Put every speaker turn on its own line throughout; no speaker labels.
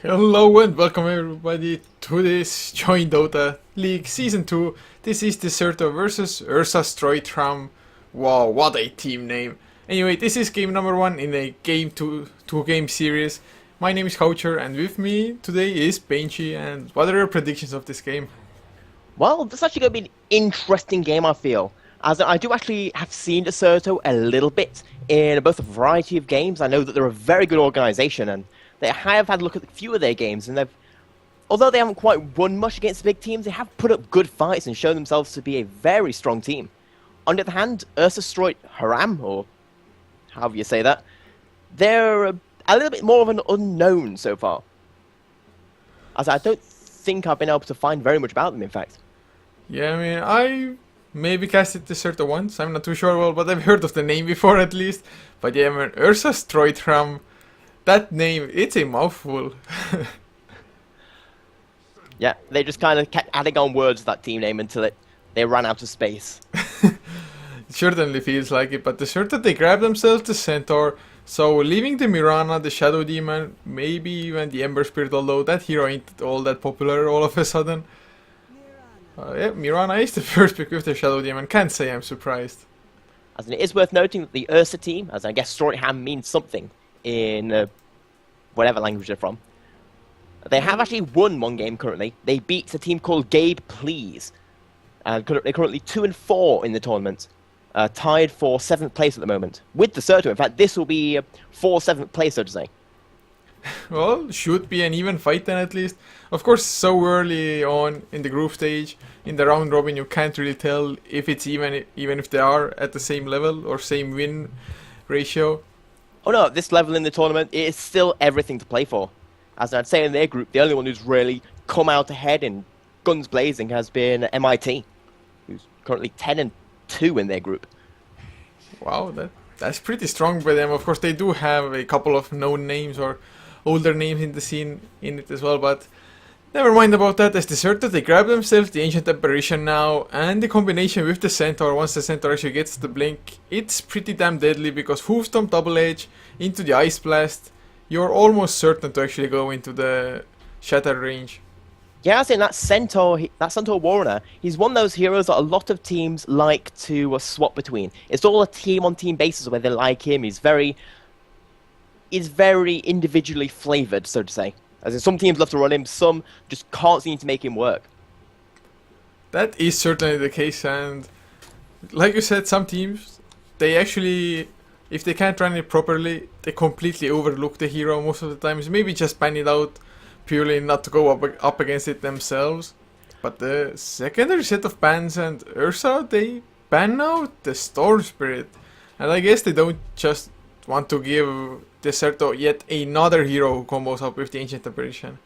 Hello and welcome everybody to this joinDOTA League Season 2. This is Decerto versus Ursa Stroitram. Wow, what a team name. Anyway, this is game number 1 in a two-game series. My name is Coucher and with me today is Benchy. And what are your predictions of this game?
Well, this is actually going to be an interesting game, I feel. As I do actually have seen Decerto a little bit in both a variety of games. I know that they're a very good organization and they have had a look at a few of their games, and although they haven't quite won much against big teams, they have put up good fights and shown themselves to be a very strong team. On the other hand, Ursa Stroit Haram, or however you say that, they're a little bit more of an unknown so far. As I don't think I've been able to find very much about them, in fact.
Yeah, I mean, I maybe casted Decerto once, I'm not too sure well, but I've heard of the name before at least. But yeah, man, Ursa Stroitram. That name, it's a mouthful.
Yeah, they just kind of kept adding on words to that team name until they ran out of space.
It certainly feels like it, but the Decerto, they grab themselves the Centaur, so leaving the Mirana, the Shadow Demon, maybe even the Ember Spirit, although that hero ain't all that popular all of a sudden. Yeah, Mirana is the first pick with the Shadow Demon, can't say I'm surprised.
As it is worth noting that the Ursa team, as I guess Stroitham means something in whatever language they're from, they have actually won one game currently. They beat a team called Gabe Please. They're currently 2-4 in the tournament, tied for 7th place at the moment. With Decerto, in fact, this will be for 7th place, so to say.
Well, should be an even fight then at least. Of course, so early on in the group stage, in the round robin, you can't really tell if it's even if they are at the same level or same win ratio.
Oh no, at this level in the tournament, it is still everything to play for. As I'd say in their group, the only one who's really come out ahead in guns blazing has been MIT, who's currently 10-2 in their group.
Wow, that's pretty strong by them. Of course, they do have a couple of known names or older names in the scene in it as well, but never mind about that. As Decerto, they grab themselves the Ancient Apparition now, and the combination with the Centaur, once the Centaur actually gets the blink, it's pretty damn deadly, because Hoofstomp Double Edge into the Ice Blast, you're almost certain to actually go into the Shatter range.
Yeah, I think that Centaur Warrener, he's one of those heroes that a lot of teams like to swap between. It's all a team-on-team basis where they like him. He's very individually flavored, so to say. As in, some teams love to run him, some just can't seem to make him work.
That is certainly the case, and like you said, some teams, they actually, if they can't run it properly, they completely overlook the hero most of the times. Maybe just ban it out purely not to go up against it themselves. But the secondary set of bans and Ursa, they ban out the Storm Spirit. And I guess they don't just want to give Decerto yet another hero who combos up with the Ancient Apparition.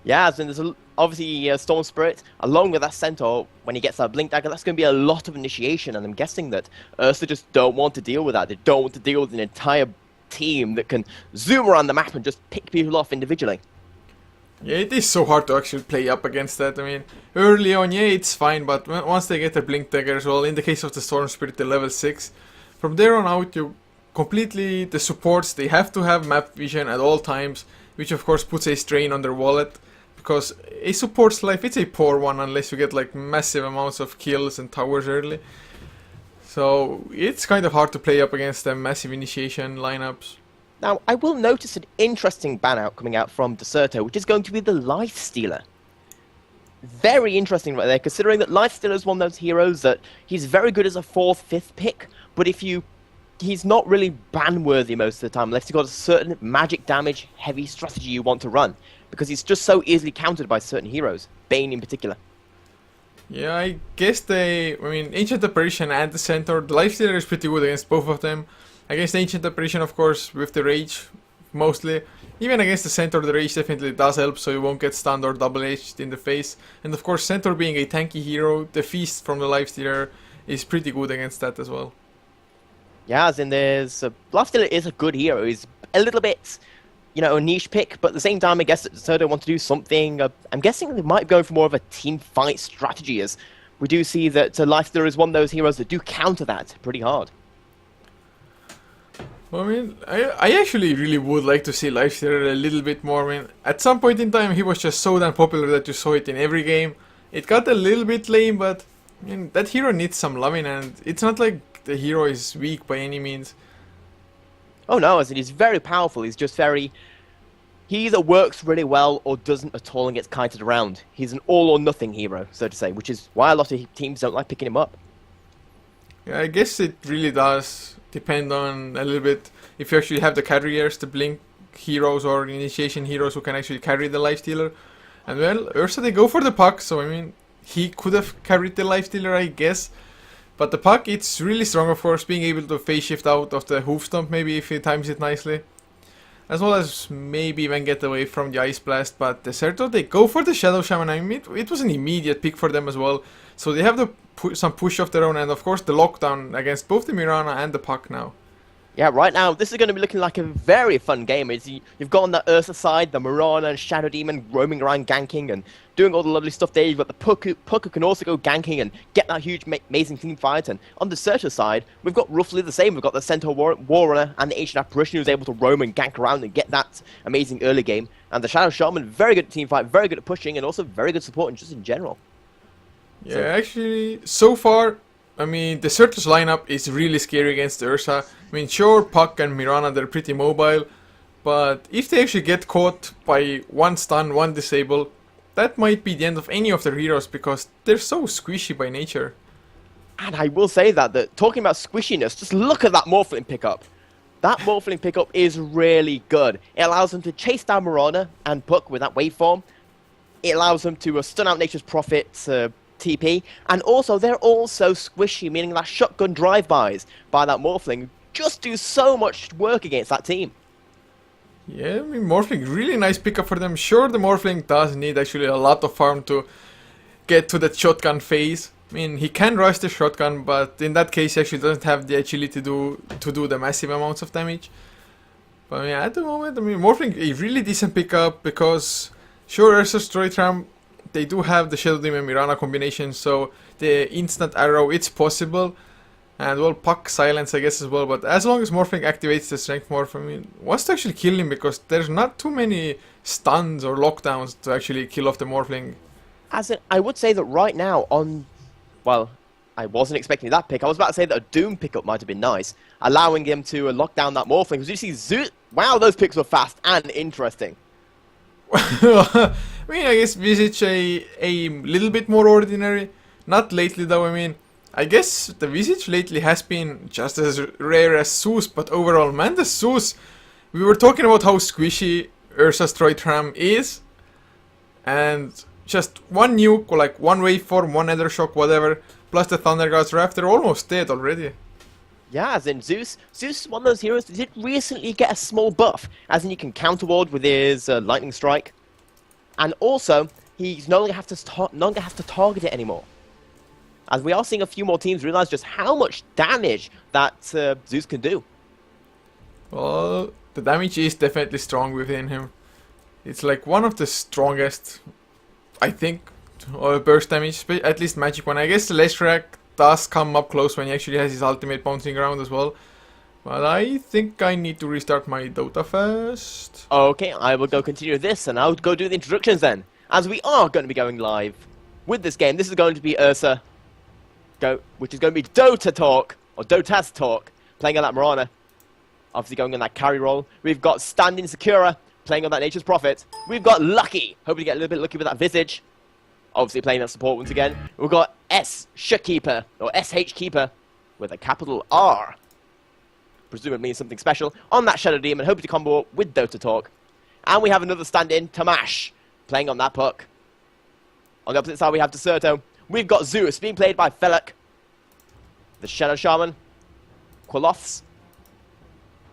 Yeah, and there's obviously Storm Spirit, along with that Centaur, when he gets that Blink Dagger, that's going to be a lot of initiation, and I'm guessing that Ursa just don't want to deal with that. They don't want to deal with an entire team that can zoom around the map and just pick people off individually.
Yeah, it is so hard to actually play up against that. I mean, early on, yeah, it's fine, but once they get their Blink Dagger as well, in the case of the Storm Spirit, the level 6, from there on out, the supports, they have to have map vision at all times, which of course puts a strain on their wallet, because a support's life, it's a poor one unless you get like massive amounts of kills and towers early. So it's kind of hard to play up against them massive initiation lineups.
Now, I will notice an interesting ban out coming out from Decerto, which is going to be the Life Stealer. Very interesting right there, considering that Life Stealer is one of those heroes that he's very good as a 4th, 5th pick, but he's not really ban-worthy most of the time, unless you've got a certain magic damage, heavy strategy you want to run, because he's just so easily countered by certain heroes, Bane in particular.
Yeah, I guess Ancient Apparition and the Centaur, the Lifestealer is pretty good against both of them. Against the Ancient Apparition, of course, with the Rage, mostly. Even against the Centaur, the Rage definitely does help, so you won't get stunned or double-edged in the face. And of course, Centaur being a tanky hero, the Feast from the Lifestealer is pretty good against that as well.
Yeah, as in Lifestealer is a good hero. He's a little bit, a niche pick, but at the same time, I guess that Decerto want to do something. I'm guessing they might go for more of a team fight strategy, as we do see that Lifestealer is one of those heroes that do counter that pretty hard.
I mean, I actually really would like to see Lifestealer a little bit more. I mean, at some point in time, he was just so damn popular that you saw it in every game. It got a little bit lame, but I mean, that hero needs some loving, and it's not like the hero is weak by any means.
Oh no, as in he's very powerful. He's just very... He either works really well or doesn't at all and gets kited around. He's an all-or-nothing hero, so to say, which is why a lot of teams don't like picking him up.
Yeah, I guess it really does depend on a little bit if you actually have the carriers, the blink heroes or initiation heroes who can actually carry the lifestealer. And well, Ursa they go for the puck, so I mean, he could have carried the lifestealer, I guess. But the puck, it's really strong, of course, being able to phase shift out of the hoof stomp maybe if he times it nicely. As well as maybe even get away from the Ice Blast, but Decerto, they go for the Shadow Shaman. I mean, it was an immediate pick for them as well. So they have some push of their own, and of course the lockdown against both the Mirana and the puck now.
Yeah, right now, this is going to be looking like a very fun game. You've got on the Ursa side, the Mirana and Shadow Demon roaming around ganking and doing all the lovely stuff there. You've got the Puck who can also go ganking and get that huge, amazing team fight. And on the Decerto side, we've got roughly the same. We've got the Centaur Warrunner and the Ancient Apparition who's able to roam and gank around and get that amazing early game. And the Shadow Shaman, very good at team fight, very good at pushing, and also very good support just in general.
Yeah, actually, so far, I mean, the Decerto's lineup is really scary against Ursa. I mean, sure, Puck and Mirana, they're pretty mobile, but if they actually get caught by one stun, one disable, that might be the end of any of their heroes because they're so squishy by nature.
And I will say that talking about squishiness, just look at that Morphling pickup. That Morphling pickup is really good. It allows them to chase down Mirana and Puck with that waveform. It allows them to stun out Nature's Prophet's TP, and also they're all so squishy, meaning that shotgun drive-bys by that Morphling just do so much work against that team.
Yeah, I mean, Morphling, really nice pickup for them. Sure, the Morphling does need actually a lot of farm to get to that shotgun phase. I mean, he can rush the shotgun, but in that case he actually doesn't have the agility to do the massive amounts of damage. But I mean, at the moment, I mean, Morphling, a really decent pickup because, sure, Ursa's Troitram, they do have the Shadow Demon Mirana combination, so the instant arrow, it's possible. And well, Puck silence, I guess, as well. But as long as Morphling activates the Strength Morph, I mean, wants to actually kill him because there's not too many stuns or lockdowns to actually kill off the Morphling.
I would say that right now well, I wasn't expecting that pick. I was about to say that a Doom pickup might have been nice, allowing him to lock down that Morphling. Because you see, wow, those picks were fast and interesting.
I mean, I guess Visage a little bit more ordinary. Not lately, though, I mean. I guess the Visage lately has been just as rare as Zeus, but overall, man, the Zeus, we were talking about how squishy Ursa's Troitram is, and just one nuke, or like one waveform, one Nether Shock, whatever, plus the Thunder God's Wrath, they're almost dead already.
Yeah, as in Zeus is one of those heroes that did recently get a small buff, as in you can counter ward with his Lightning Strike, and also, he's no longer have to target it anymore. As we are seeing a few more teams realize just how much damage that Zeus can do.
Well, the damage is definitely strong within him. It's like one of the strongest, I think, burst damage, at least magic one. I guess the Leshrac does come up close when he actually has his ultimate bouncing around as well. But I think I need to restart my Dota first.
Okay, I will go continue this and I'll go do the introductions then. As we are going to be going live with this game. This is going to be Ursa. Which is going to be Dota Talk, or Dota's Talk, playing on that Mirana. Obviously going on that carry role. We've got Standing Sakura, playing on that Nature's Prophet. We've got Lucky, hoping to get a little bit lucky with that Visage. Obviously playing that support once again. We've got Keeper, or SH Keeper, with a capital R. Presumably something special. On that Shadow Demon, hoping to combo with Dota Talk. And we have another stand-in, Tamash, playing on that Puck. On the opposite side we have Decerto. We've got Zeus being played by Felak, the Shadow Shaman, Qualoths.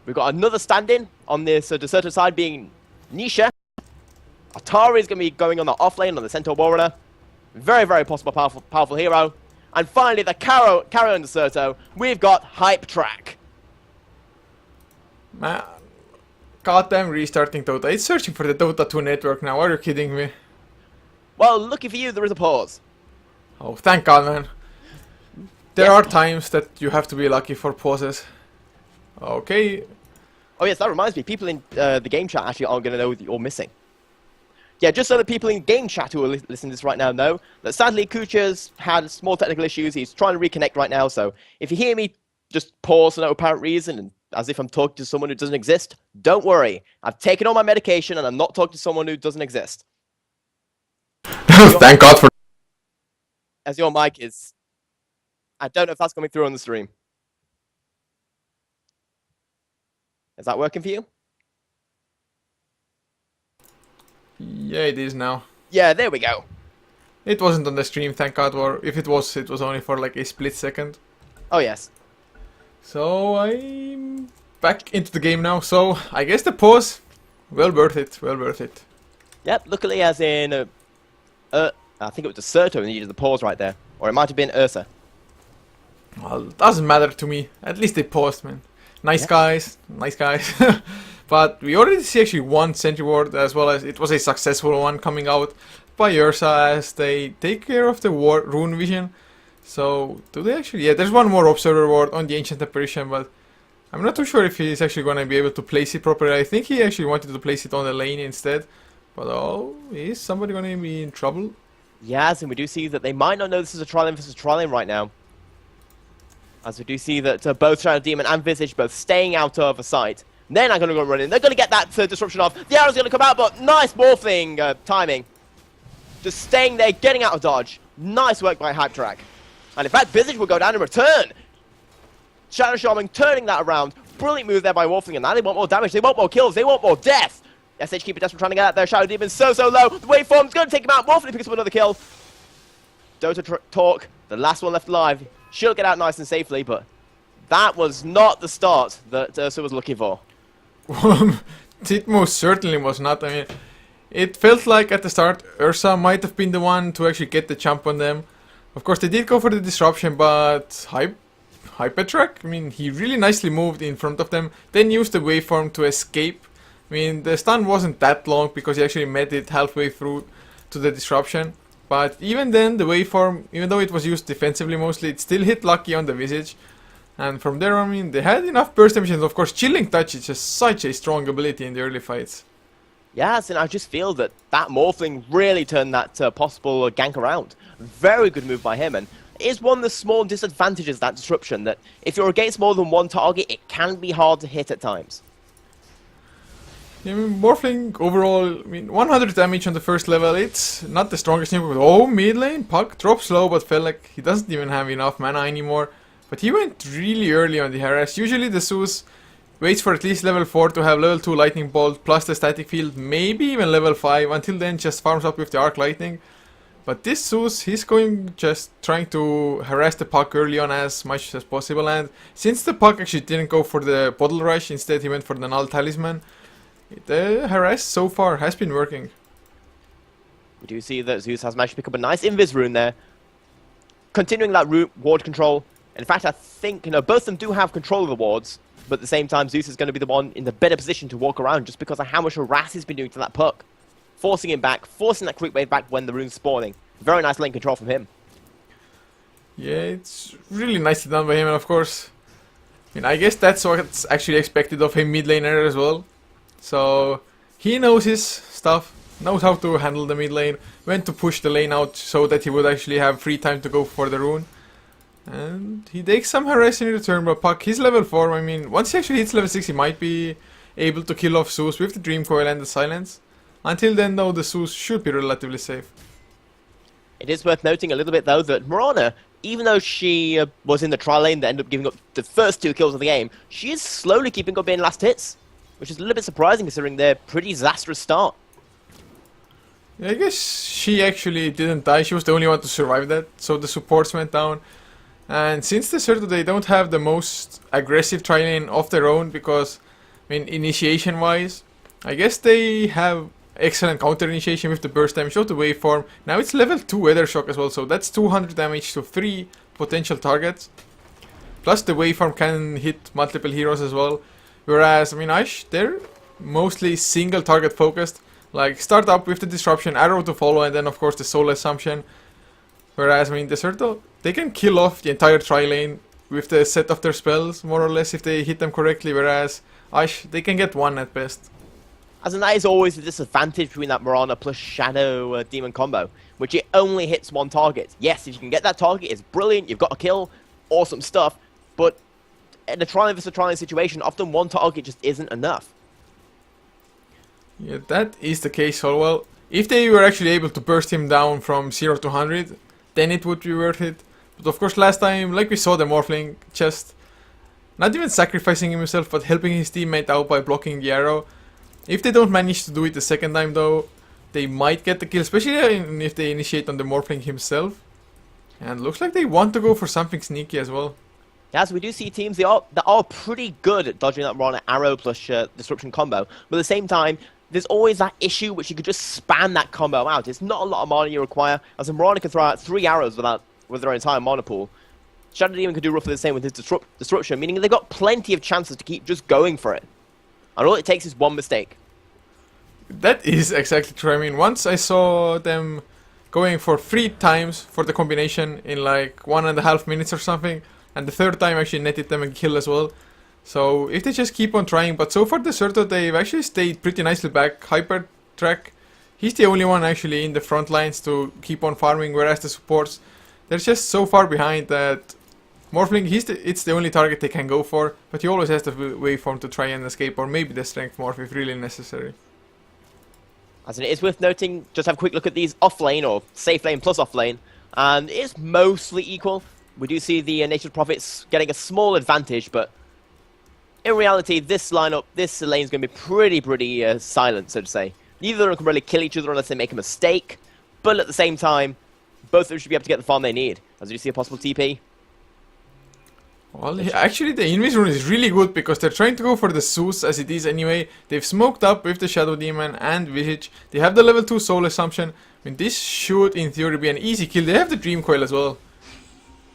We've got another stand-in on this Decerto side being Nisha. Atari is going to be going on the off-lane on the Centaur Warrunner. Very, very possible powerful hero. And finally, the Caro and Decerto, we've got Hype Track.
Man, goddamn restarting Dota. It's searching for the Dota 2 network now. Are you kidding me?
Well, lucky for you, there is a pause.
Oh, thank God, man. There are times that you have to be lucky for pauses. Okay.
Oh yes, that reminds me. People in the game chat actually aren't going to know that you're missing. Yeah, just so that people in game chat who are listening to this right now know that sadly Kucha's had small technical issues. He's trying to reconnect right now. So if you hear me just pause for no apparent reason and as if I'm talking to someone who doesn't exist, don't worry. I've taken all my medication and I'm not talking to someone who doesn't exist.
Thank God for.
As your mic is... I don't know if that's coming through on the stream. Is that working for you?
Yeah, it is now.
Yeah, there we go.
It wasn't on the stream, thank God, or if it was only for like a split second.
Oh yes.
So I'm back into the game now. So I guess the pause, well worth it, well worth it.
Yep, luckily as in... I think it was Decerto who needed the pause right there. Or it might have been Ursa.
Well, doesn't matter to me. At least they paused, man. Nice guys, nice guys. But we already see actually one sentry ward, as well as it was a successful one coming out by Ursa as they take care of the rune vision. So do they actually? Yeah, there's one more observer ward on the ancient apparition, but I'm not too sure if he's actually going to be able to place it properly. I think he actually wanted to place it on the lane instead. But oh, is somebody going to be in trouble?
Yes, and we do see that they might not know this is a trial lane versus trial lane right now. As we do see that both Shadow Demon and Visage both staying out of sight. They're not going to go running. They're going to get that disruption off. The arrow's going to come out, but nice morphling timing. Just staying there, getting out of dodge. Nice work by Hype Track. And in fact, Visage will go down in return. Shadow Shaman turning that around. Brilliant move there by Morphling, and now they want more damage. They want more kills. They want more death. SH Keeper desperate trying to get out there. Shadow Demon so low. The waveform's going to take him out. Morphling picks up another kill. Dota Talk, the last one left alive. She'll get out nice and safely, but that was not the start that Ursa was looking for.
It most certainly was not. I mean, it felt like at the start Ursa might have been the one to actually get the jump on them. Of course, they did go for the disruption, but Hypertrack, I mean, he really nicely moved in front of them, then used the waveform to escape. I mean, the stun wasn't that long because he actually met it halfway through to the disruption. But even then, the waveform, even though it was used defensively mostly, it still hit lucky on the Visage. And from there, I mean, they had enough burst damage, and of course, Chilling Touch is just such a strong ability in the early fights.
Yes, and I just feel that Morphling really turned that possible gank around. Very good move by him, and it is one of the small disadvantages, that disruption, that if you're against more than one target, it can be hard to hit at times.
Yeah, I mean, Morphling overall, I mean, 100 damage on the first level, it's not the strongest thing, but oh, mid lane, Puck drops low, but felt like he doesn't even have enough mana anymore. But he went really early on the harass. Usually the Zeus waits for at least level 4 to have level 2 lightning bolt plus the static field, maybe even level 5, until then just farms up with the arc lightning. But this Zeus, he's going just trying to harass the Puck early on as much as possible, and since the Puck actually didn't go for the bottle rush, instead he went for the null talisman, the harass so far has been working.
We do see that Zeus has managed to pick up a nice invis rune there, continuing that ward control. In fact, I think both of them do have control of the wards, but at the same time, Zeus is going to be the one in the better position to walk around just because of how much harass he's been doing to that Puck. Forcing him back, forcing that quick wave back when the rune's spawning. Very nice lane control from him.
Yeah, it's really nicely done by him, and of course, I mean, I guess that's what's actually expected of a mid laner as well. So, he knows his stuff, knows how to handle the mid lane, when to push the lane out so that he would actually have free time to go for the rune. And he takes some harass in return, but Puck, he's level 4, I mean, once he actually hits level 6, he might be able to kill off Zeus with the Dream Coil and the Silence. Until then, though, the Zeus should be relatively safe.
It is worth noting a little bit, though, that Mirana, even though she was in the trial lane that ended up giving up the first 2 kills of the game, she is slowly keeping up in last hits, which is a little bit surprising considering their pretty disastrous start.
Yeah, I guess she actually didn't die, she was the only one to survive that, so the supports went down. And since Decerto, they don't have the most aggressive trial lane of their own because, I mean, initiation wise, I guess they have excellent counter initiation with the burst damage of the waveform. Now it's level 2 weather shock as well, so that's 200 damage to 3 potential targets. Plus the waveform can hit multiple heroes as well. Whereas, I mean, Ash, they're mostly single target focused. Like, start up with the disruption, arrow to follow, and then of course the soul assumption. Whereas, I mean, Decerto, they can kill off the entire tri lane with the set of their spells, more or less, if they hit them correctly, whereas USH, they can get one at best.
As in, that is always the disadvantage between that Mirana plus Shadow Demon combo, which it only hits one target. Yes, if you can get that target, it's brilliant, you've got a kill, awesome stuff, but in a trying versus trying situation, often one target just isn't enough.
Yeah, that is the case. So, well, if they were actually able to burst him down from 0 to 100, then it would be worth it. But of course, last time, like we saw the Morphling just not even sacrificing himself, but helping his teammate out by blocking the arrow. If they don't manage to do it the second time, though, they might get the kill, especially if they initiate on the Morphling himself. And looks like they want to go for something sneaky as well.
Yeah, so we do see teams that are pretty good at dodging that Mirana arrow plus disruption combo, but at the same time, there's always that issue which you could just span that combo out. It's not a lot of mana you require, as a Mirana can throw out 3 arrows with their entire mana pool. Shadow Demon could do roughly the same with his disruption, meaning they've got plenty of chances to keep just going for it. And all it takes is one mistake.
That is exactly true. I mean, once I saw them going for 3 times for the combination in like 1.5 minutes or something, and the third time actually netted them a kill as well. So if they just keep on trying, but so far Decerto, they've actually stayed pretty nicely back. Hyper Track, he's the only one actually in the front lines to keep on farming, whereas the supports, they're just so far behind that Morphling, it's the only target they can go for, but he always has the waveform to try and escape, or maybe the strength morph if really necessary.
As it is worth noting, just have a quick look at these off lane, or safe lane plus off lane, and it's mostly equal. We do see the Nature's Prophets getting a small advantage, but in reality, this lineup, this lane is going to be pretty silent, so to say. Neither of them can really kill each other unless they make a mistake, but at the same time, both of them should be able to get the farm they need. As you see a possible TP.
Well, actually the Invis rune is really good because they're trying to go for the Zeus as it is anyway. They've smoked up with the Shadow Demon and Visage. They have the level 2 Soul Assumption. I mean, this should in theory be an easy kill. They have the Dream Coil as well.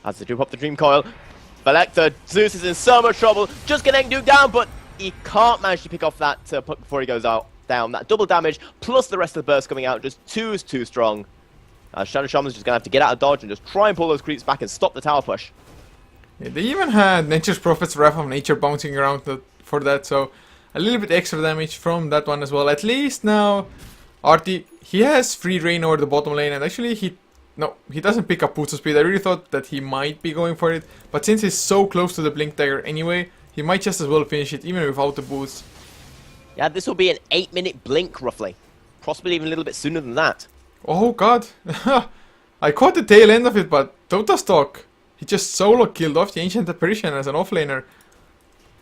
As they do pop the Dream Coil, Heflatv, Zeus is in so much trouble, just getting nuked down, but he can't manage to pick off that puck before he goes down. That double damage, plus the rest of the burst coming out, just too strong. Shadow Shaman's just going to have to get out of dodge and just try and pull those creeps back and stop the tower push.
Yeah, they even had Nature's Prophet's Wrath of Nature bouncing around for that, so a little bit extra damage from that one as well. At least now, Artie, he has free reign over the bottom lane, and actually he doesn't pick up Putsu Speed. I really thought that he might be going for it, but since he's so close to the Blink Dagger anyway, he might just as well finish it even without the boost.
Yeah, this will be an 8-minute blink roughly, possibly even a little bit sooner than that.
Oh god, I caught the tail end of it, but Dota Stock, he just solo killed off the Ancient Apparition as an offlaner.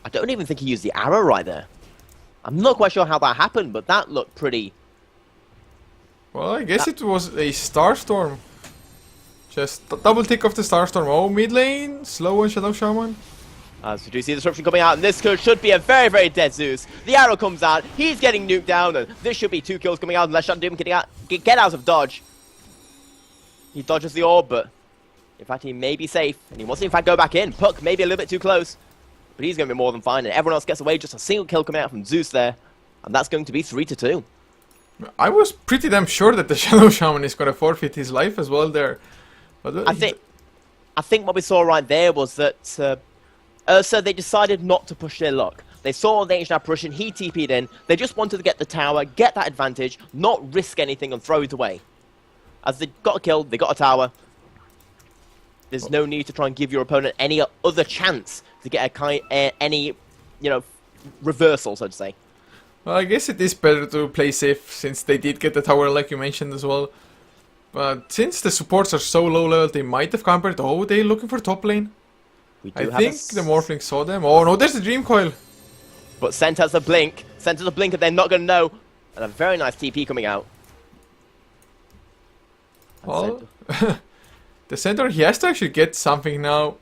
I don't even think he used the arrow right there. I'm not quite sure how that happened, but that looked pretty...
Well, I guess it was a Starstorm. Just double tick of the Starstorm. Oh, mid lane, slow on Shadow Shaman.
So do you see the disruption coming out, and this should be a very dead Zeus. The arrow comes out, he's getting nuked down, and this should be 2 kills coming out unless Shadow Demon can get out of dodge. He dodges the orb, but in fact he may be safe, and he wants to in fact go back in. Puck maybe a little bit too close, but he's going to be more than fine, and everyone else gets away. Just a single kill coming out from Zeus there, and that's going to be 3-2.
I was pretty damn sure that the Shadow Shaman is going to forfeit his life as well there. But
I think what we saw right there was that so they decided not to push their luck. They saw the Ancient Apparition, he TP'd in, they just wanted to get the tower, get that advantage, not risk anything and throw it away. As they got a kill, they got a tower. There's no need to try and give your opponent any other chance to get any, reversal, so to say.
Well, I guess it is better to play safe since they did get the tower like you mentioned as well. But since the supports are so low level, they might have campered. Oh, they're looking for top lane. I think the Morphling saw them. Oh no, there's the Dream Coil.
But sent us a blink. Sent us a blink and they're not going to know. And a very nice TP coming out.
Well, the center, he has to actually get something now.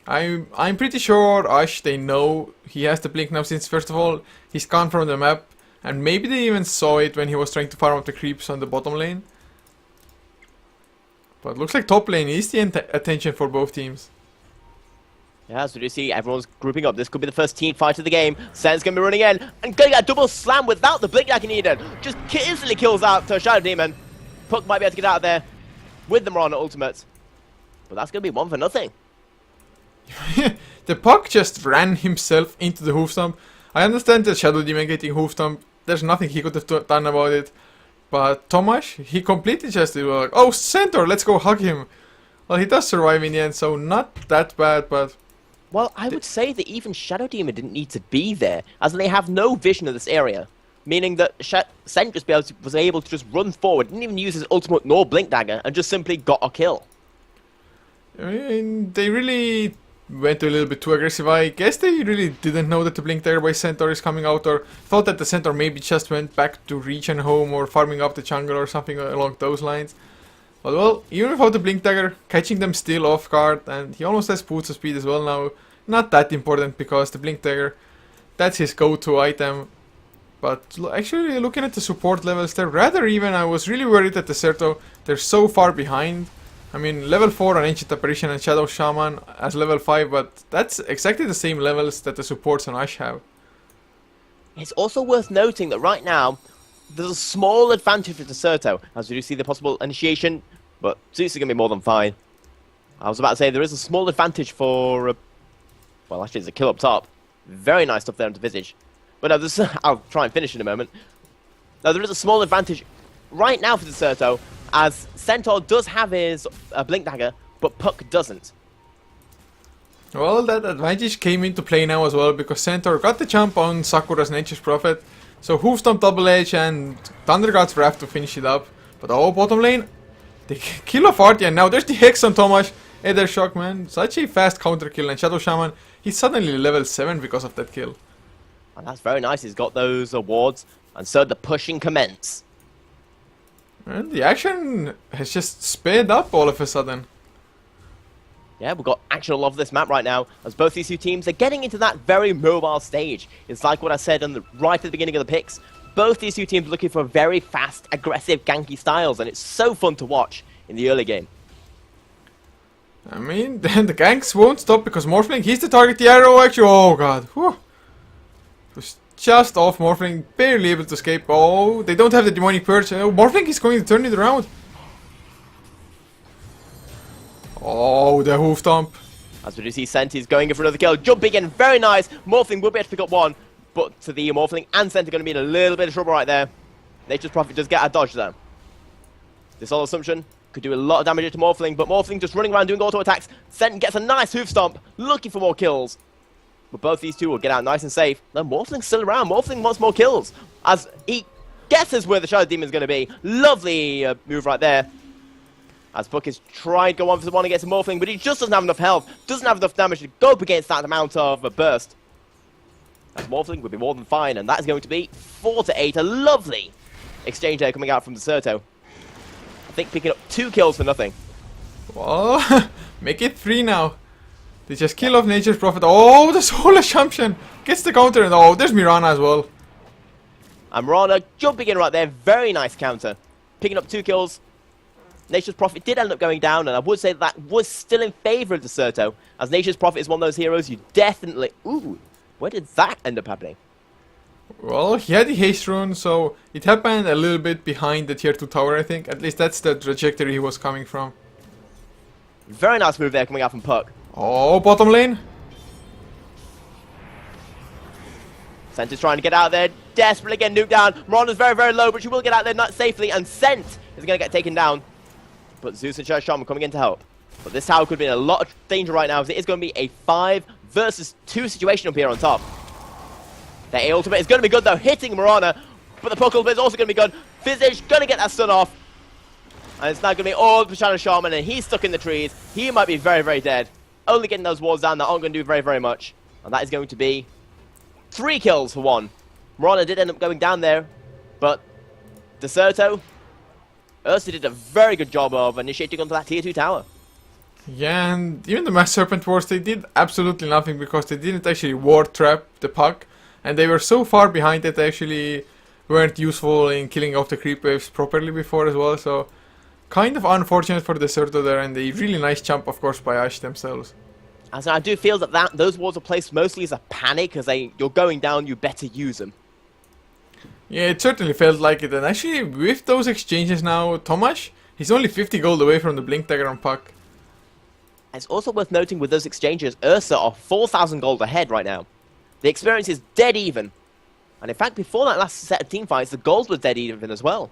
I'm pretty sure USH, they know he has the blink now since first of all, he's gone from the map. And maybe they even saw it when he was trying to farm up the creeps on the bottom lane. But looks like top lane is the attention for both teams.
Yeah, so you see everyone's grouping up. This could be the first team fight of the game. Sen's going to be running in and going to get a double slam without the blink that he needed. Just instantly kills out to Shadow Demon. Puck might be able to get out of there with the Mirana ultimate. But that's going to be 1-0.
The puck just ran himself into the hoof stomp. I understand that Shadow Demon getting hoof stomp. There's nothing he could have done about it. But Tomasz, he completely just like, oh, Centaur, let's go hug him. Well, he does survive in the end, so not that bad, but...
Well, I would say that even Shadow Demon didn't need to be there, as they have no vision of this area. Meaning that Cent just was able to just run forward, didn't even use his ultimate nor Blink Dagger, and just simply got a kill.
I mean, they really went a little bit too aggressive. I guess they really didn't know that the Blink Dagger by Centaur is coming out, or thought that the Centaur maybe just went back to region home or farming up the jungle or something along those lines. But well, even without the Blink Dagger, catching them still off guard, and he almost has boots of speed as well now. Not that important because the Blink Dagger, that's his go-to item. But actually, looking at the support levels, they're rather even. I was really worried that Decerto, they're so far behind. I mean, level 4 on Ancient Apparition and Shadow Shaman as level 5, but that's exactly the same levels that the supports on USH have.
It's also worth noting that right now, there's a small advantage for Decerto, as we do see the possible initiation, but Zeus is going to be more than fine. I was about to say, there is a small advantage for... well, actually, there's a kill up top. Very nice stuff there into Visage. But no, this, I'll try and finish in a moment. Now, there is a small advantage right now for Decerto, as Centaur does have his Blink Dagger, but Puck doesn't.
Well, that advantage came into play now as well, because Centaur got the jump on Sakura's Nature's Prophet. So Hoof Stomp Double Edge and Thunder God's Wrath to finish it up. But oh, bottom lane, they kill off Artie, and now there's the Hex on Tomasz. Hey there, Shock, man. Such a fast counter kill, and Shadow Shaman, he's suddenly level 7 because of that kill.
And that's very nice, he's got those awards, and so the pushing commence.
And the action has just sped up all of a sudden.
Yeah, we've got action all over this map right now, as both these two teams are getting into that very mobile stage. It's like what I said right at the beginning of the picks. Both these two teams are looking for very fast, aggressive, ganky styles, and it's so fun to watch in the early game.
I mean, then the ganks won't stop because Morphling, he's the target. The arrow actually, oh god. Whew. It was just off. Morphling, barely able to escape. Oh, they don't have the demonic purge. Oh, Morphling is going to turn it around. Oh, the hoof stomp.
As we do see Senti's going in for another kill, jumping in, very nice. Morphling will be able to pick up one, but to the Morphling and Senti going to be in a little bit of trouble right there. Nature's Prophet does get a dodge though. This all assumption could do a lot of damage to Morphling, but Morphling just running around doing auto attacks. Sent gets a nice hoof stomp, looking for more kills. But both these two will get out nice and safe. No, Morphling's still around. Morphling wants more kills, as he guesses where the Shadow Demon's going to be. Lovely move right there. As Puck is trying to go on for the one against Morphling, but he just doesn't have enough health, doesn't have enough damage to go up against that amount of a burst. As Morphling would be more than fine, and that is going to be 4-8. A lovely exchange there coming out from Decerto. I think picking up 2 kills for nothing.
Well, make it 3 now. They just kill off Nature's Prophet. Oh, the Soul Assumption gets the counter, and oh, there's Mirana as well.
And Mirana jumping in right there, very nice counter. Picking up 2 kills. Nature's Prophet did end up going down, and I would say that was still in favour of Decerto, as Nature's Prophet is one of those heroes you definitely... Ooh, where did that end up happening?
Well, he had the haste rune, so it happened a little bit behind the tier 2 tower, I think. At least that's the trajectory he was coming from.
Very nice move there coming out from Puck.
Oh, bottom lane.
Sent is trying to get out there, desperately getting nuked down. Mirana's very, very low, but she will get out there not safely, and Sent is going to get taken down. But Zeus and Shadow Shaman coming in to help. But this tower could be in a lot of danger right now, as it is going to be a 5 versus 2 situation up here on top. Their A ultimate is going to be good though, hitting Mirana, but the Puck ultimate is also going to be good. Visage going to get that stun off. And it's now going to be all for Shadow Shaman, and he's stuck in the trees. He might be very, very dead. Only getting those wards down that aren't going to do very, very much. And that is going to be 3 kills for 1. Mirana did end up going down there, but Decerto, Ursa did a very good job of initiating onto that tier 2 tower.
Yeah, and even the Mass Serpent Wars, they did absolutely nothing because they didn't actually ward trap the Puck. And they were so far behind that they actually weren't useful in killing off the creep waves properly before as well. So, kind of unfortunate for Decerto there, and a really nice jump, of course, by USH themselves.
As I do feel that those wards are placed mostly as a panic, as you're going down, you better use them.
Yeah, it certainly felt like it. And actually, with those exchanges now, Tomasz, he's only 50 gold away from the Blink Dagger on Puck.
It's also worth noting with those exchanges, Ursa are 4,000 gold ahead right now. The experience is dead even. And in fact, before that last set of team fights, the gold was dead even as well.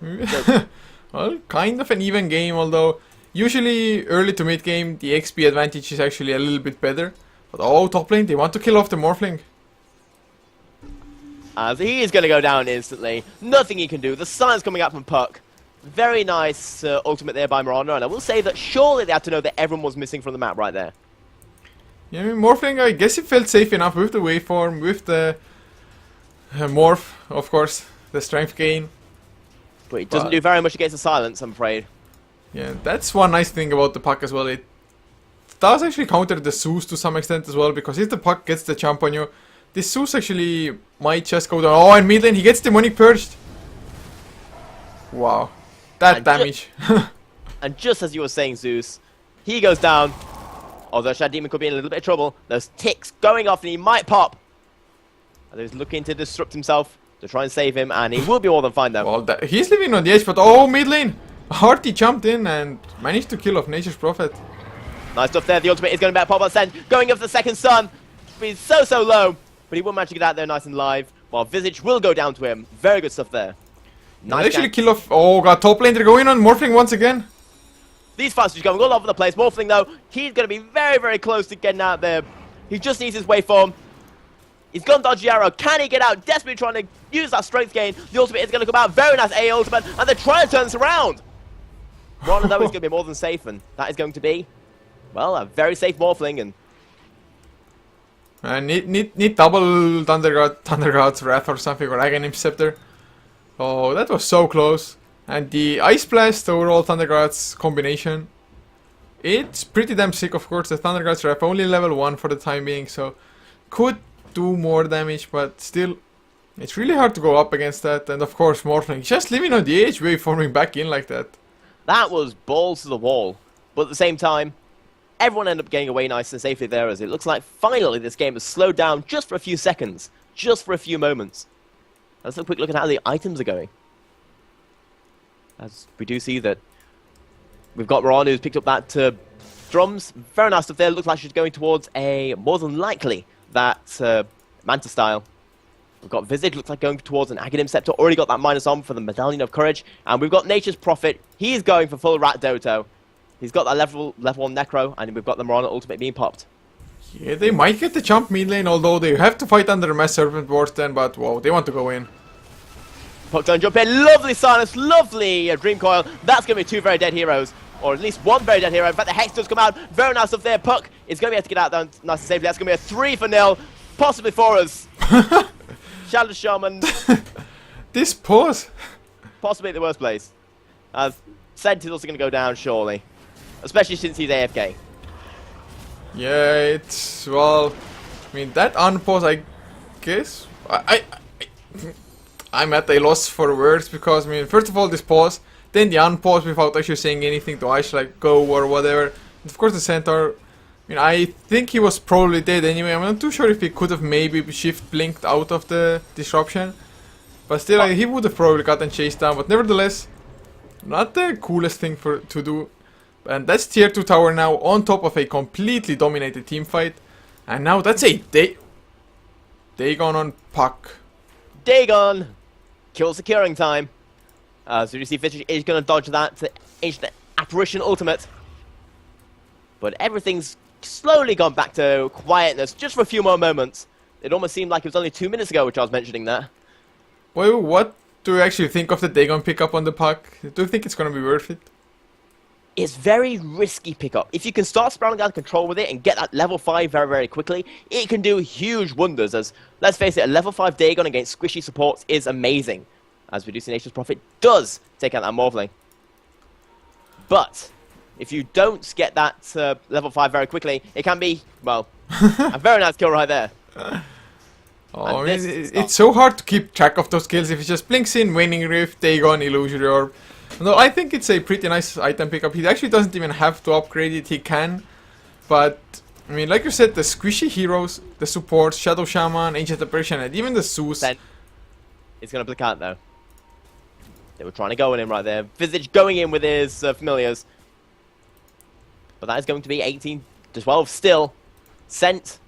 Well, kind of an even game, although usually early to mid game the XP advantage is actually a little bit better. But oh, top lane, they want to kill off the Morphling.
As he is going to go down instantly. Nothing he can do. The sun's coming out from Puck. Very nice ultimate there by Miranda. And I will say that surely they had to know that everyone was missing from the map right there.
Yeah, I mean, Morphling, I guess it felt safe enough with the waveform, with the morph, of course, the strength gain.
But it doesn't do very much against the silence, I'm afraid.
Yeah, that's one nice thing about the Puck as well. It does actually counter the Zeus to some extent as well, because if the Puck gets the jump on you, this Zeus actually might just go down. Oh, and mid lane, he gets demonic purged. Wow. That
And
damage.
And just as you were saying, Zeus, he goes down. Although Shad Demon could be in a little bit of trouble. Those ticks going off and he might pop. And he's looking to disrupt himself to try and save him. And he will be more than fine though.
Well, he's living on the edge, but oh, mid lane. Harty jumped in and managed to kill off Nature's Prophet.
Nice stuff there. The ultimate is going to be a pop-up send. Going up for the second stun. He's so low. But he will manage to get out there nice and live. While Visage will go down to him. Very good stuff there.
Nice actually kill off. Oh, god, top lane, they're going on Morphling once again.
These fights are going all over the place. Morphling, though, he's going to be very close to getting out there. He just needs his waveform. He's gone dodgy arrow. Can he get out? Desperately trying to use that strength gain. The ultimate is going to come out. Very nice A ultimate. And they're trying to turn this around. One of those is going to be more than safe. And that is going to be, well, a very safe Morphling. And
need double Thundergod's Wrath or something, or Aghanim Scepter. Oh, that was so close. And the Ice Blast overall Thundergod's combination. It's pretty damn sick, of course. The Thundergod's Wrath only level 1 for the time being, so could do more damage, but still, it's really hard to go up against that. And of course, Morphling just living on the edge, waveforming back in like that.
That was balls to the wall. But at the same time, everyone ended up getting away nice and safely there, as it looks like finally this game has slowed down just for a few seconds, just for a few moments. Let's have a quick look at how the items are going. As we do see that we've got Ron who's picked up that drums. Very nice stuff there. Looks like she's going towards a, more than likely, that Manta style. We've got Visage, looks like going towards an Aghanim Scepter. Already got that minus on for the Medallion of Courage. And we've got Nature's Prophet. He's going for full Rat Doto. He's got that level 1 Necro, and we've got the Mirana ultimate being popped.
Yeah, they might get the jump mid lane, although they have to fight under Mass Serpent Wars then, but wow, they want to go in.
Puck down jump in, lovely silence, lovely Dream Coil. That's going to be 2 very dead heroes, or at least 1 very dead hero. In fact, the Hex does come out, very nice stuff there. Puck is going to be able to get out there nice and safely. That's going to be a 3-0, possibly for us. Shadow Shaman.
This pause.
Possibly at the worst place. As Sent is also going to go down, surely. Especially since he's AFK.
Yeah, it's, well, I mean, that unpause, I guess, I'm at a loss for words, because, I mean, first of all, this pause, then the unpause without actually saying anything to Ash, like, go or whatever. And of course, the Centaur, I mean, I think he was probably dead anyway. I'm not too sure if he could have maybe shift blinked out of the disruption. But still, he would have probably gotten chased down, but nevertheless, not the coolest thing to do. And that's tier 2 tower now, on top of a completely dominated team fight. And now that's a Dagon on Puck.
Dagon! Kill securing time. So you see Visage is going to dodge that Ancient Apparition ultimate. But everything's slowly gone back to quietness, just for a few more moments. It almost seemed like it was only 2 minutes ago, which I was mentioning there.
Well, what do you actually think of the Dagon pickup on the Puck? Do you think it's going to be worth it?
It's very risky pickup. If you can start spiraling out of control with it and get that level 5 very quickly, it can do huge wonders. As, let's face it, a level 5 Dagon against squishy supports is amazing. As Reducing Nature's Prophet does take out that Morphling. But if you don't get that level 5 very quickly, it can be, well, a very nice kill right there.
Oh, I mean, it's so hard to keep track of those kills if it just blinks in, Waning Rift, Dagon, Illusory Orb. No, I think it's a pretty nice item pickup. He actually doesn't even have to upgrade it, he can. But, I mean, like you said, the squishy heroes, the supports, Shadow Shaman, Ancient Apparition, and even the Zeus.
It's going to blink out though. They were trying to go in him right there. Visage going in with his familiars. But that is going to be 18 to 12 still. Sent.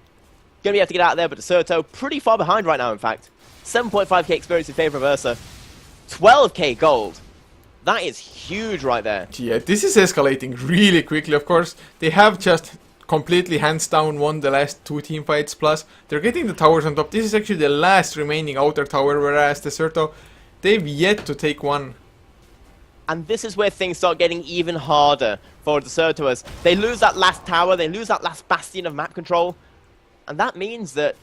Going to be able to get out of there, but Decerto pretty far behind right now, in fact. 7.5k experience in favor of Ursa. 12k gold. That is huge right there.
Yeah, this is escalating really quickly, of course. They have just completely hands down won the last 2 team fights, plus they're getting the towers on top. This is actually the last remaining outer tower, whereas Decerto, they've yet to take one.
And this is where things start getting even harder for Decerto as they lose that last tower, they lose that last bastion of map control. And that means that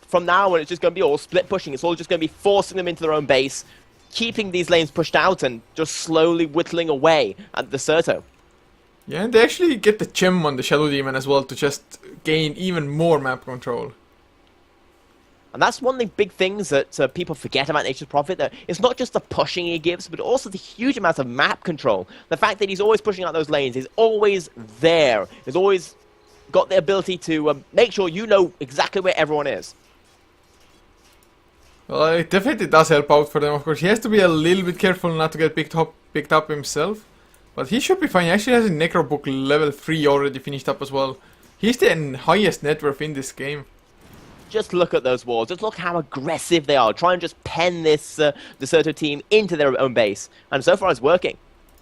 from now on it's just going to be all split pushing. It's all just going to be forcing them into their own base, keeping these lanes pushed out and just slowly whittling away at Decerto.
Yeah, and they actually get the gem on the Shadow Demon as well to just gain even more map control.
And that's one of the big things that people forget about Nature's Prophet, that it's not just the pushing he gives, but also the huge amount of map control. The fact that he's always pushing out those lanes, he's always there, he's always got the ability to make sure you know exactly where everyone is.
Well, it definitely does help out for them, of course. He has to be a little bit careful not to get picked up himself. But he should be fine. He actually has a Necro Book level 3 already finished up as well. He's the highest net worth in this game.
Just look at those walls. Just look how aggressive they are. Try and just pen this Decerto team into their own base. And so far it's working.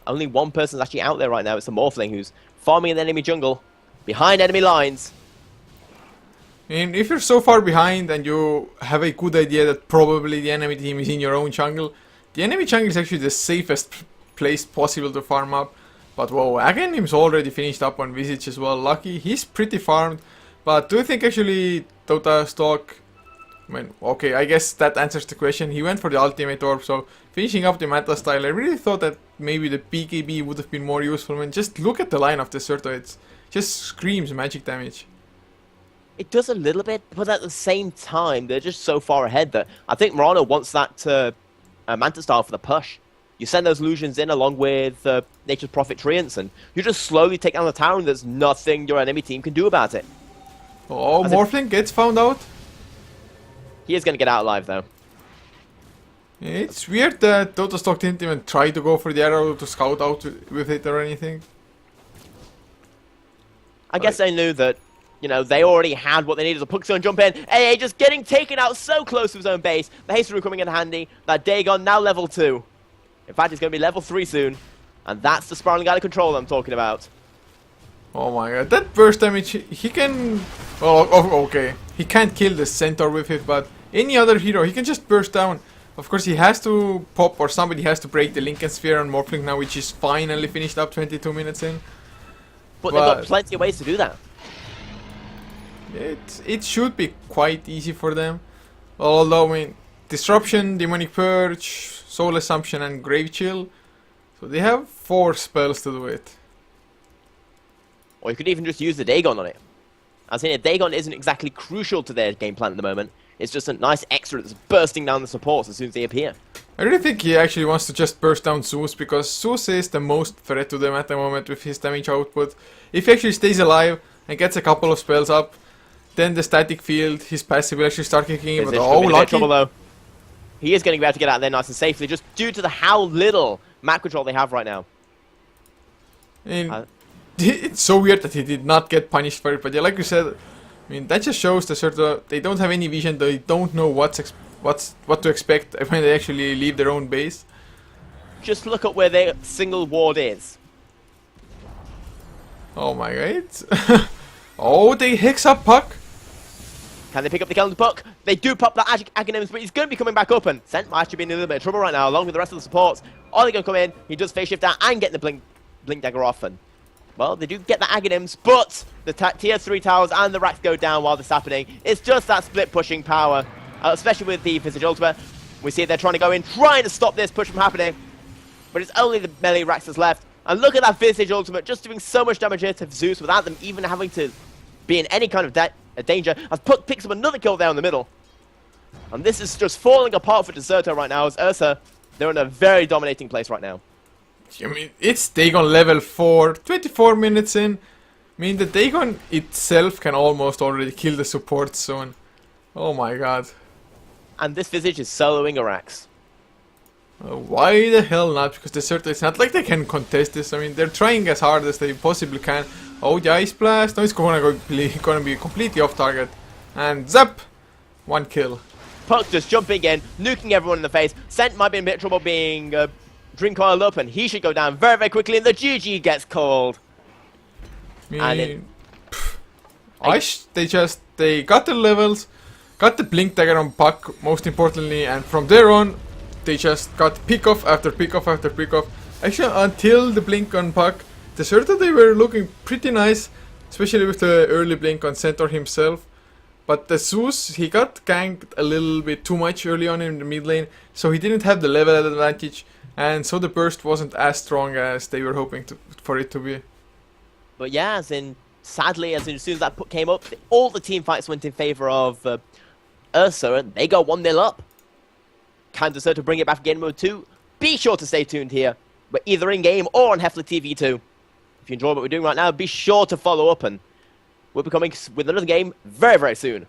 Only one person's actually out there right now. It's the Morphling who's farming in the enemy jungle. Behind enemy lines.
And if you're so far behind and you have a good idea that probably the enemy team is in your own jungle, the enemy jungle is actually the safest place possible to farm up. But whoa, Aghanim's already finished up on Visage as well. Lucky, he's pretty farmed. But do you think actually Dota stock... I mean, okay, I guess that answers the question. He went for the ultimate orb, so finishing up the meta style, I really thought that maybe the BKB would have been more useful. I mean, just look at the line of Decerto, it just screams magic damage.
It does a little bit, but at the same time, they're just so far ahead that I think Morano wants that Manta style for the push. You send those illusions in along with Nature's Prophet Treants, and you just slowly take down the tower, and there's nothing your enemy team can do about it.
Oh, Morphling gets found out.
He is going to get out alive, though.
It's weird that Dota stock didn't even try to go for the arrow to scout out with it or anything.
I guess they knew that, you know, they already had what they needed. The Puck's going to jump in. AA just getting taken out so close to his own base. The Hasteru coming in handy. That Dagon now level 2. In fact, it's going to be level 3 soon. And that's the spiraling out of control I'm talking about.
Oh my god, that burst damage, he can... Well, okay. He can't kill the Centaur with it, but any other hero, he can just burst down. Of course, he has to pop, or somebody has to break the Lincoln Sphere on Morphling now, which is finally finished up 22 minutes in.
But they've got plenty of ways to do that.
It should be quite easy for them. Although, I mean, Disruption, Demonic Purge, Soul Assumption, and Grave Chill. So they have 4 spells to do it.
Or you could even just use the Dagon on it. As in, a Dagon isn't exactly crucial to their game plan at the moment. It's just a nice extra that's bursting down the supports as soon as they appear.
I really think he actually wants to just burst down Zeus, because Zeus is the most threat to them at the moment with his damage output. If he actually stays alive and gets a couple of spells up, then the static field, his passive will actually start kicking in. But oh, lucky!
Trouble, though. He is going to be able to get out there nice and safely, just due to how little map control they have right now.
It's so weird that he did not get punished for it, but yeah, like you said, I mean, that just shows the sort of, they don't have any vision, they don't know what to expect when they actually leave their own base.
Just look at where their single ward is.
Oh my god. Oh, they hex up Puck.
Can they pick up the Kellen's Puck? They do pop that Aghanims, but he's going to be coming back up, and Sent might actually be in a little bit of trouble right now, along with the rest of the supports. Are they going to come in? He does phase shift out and get the Blink Dagger off, and well, they do get the Aghanims, but the tier 3 towers and the racks go down while this is happening. It's just that split pushing power, especially with the Visage Ultimate. We see they're trying to go in, trying to stop this push from happening, but it's only the melee racks that's left. And look at that Visage Ultimate, just doing so much damage here to Zeus without them even having to be in any kind of danger. As Puck picks up another kill there in the middle. And this is just falling apart for Decerto right now, as Ursa, they're in a very dominating place right now.
I mean, it's Dagon level 4, 24 minutes in. I mean, the Dagon itself can almost already kill the support soon. Oh my god.
And this Visage is soloing Arax.
Why the hell not? Because Decerto, it's not like they can contest this. I mean, they're trying as hard as they possibly can Oh, the Ice Blast. Now it's gonna be completely off target. And zap! 1 kill.
Puck just jumping in, nuking everyone in the face. Scent might be in a bit of trouble being drink oiled up, and he should go down very, very quickly, and the GG gets called.
They got the levels, got the blink dagger on Puck, most importantly, and from there on, they just got pick off after pick off after pick off. Actually, until the blink on Puck, Decerto, they were looking pretty nice, especially with the early blink on Centaur himself. But the Zeus, he got ganked a little bit too much early on in the mid lane, so he didn't have the level advantage, and so the burst wasn't as strong as they were hoping for it to be.
But yeah, sadly, as soon as that put came up, all the team fights went in favor of Ursa, and they go 1-0 up. Can Decerto bring it back for game number 2? Be sure to stay tuned here. We're either in game or on Heflatv TV 2. If you enjoy what we're doing right now, be sure to follow up, and we'll be coming with another game very, very soon.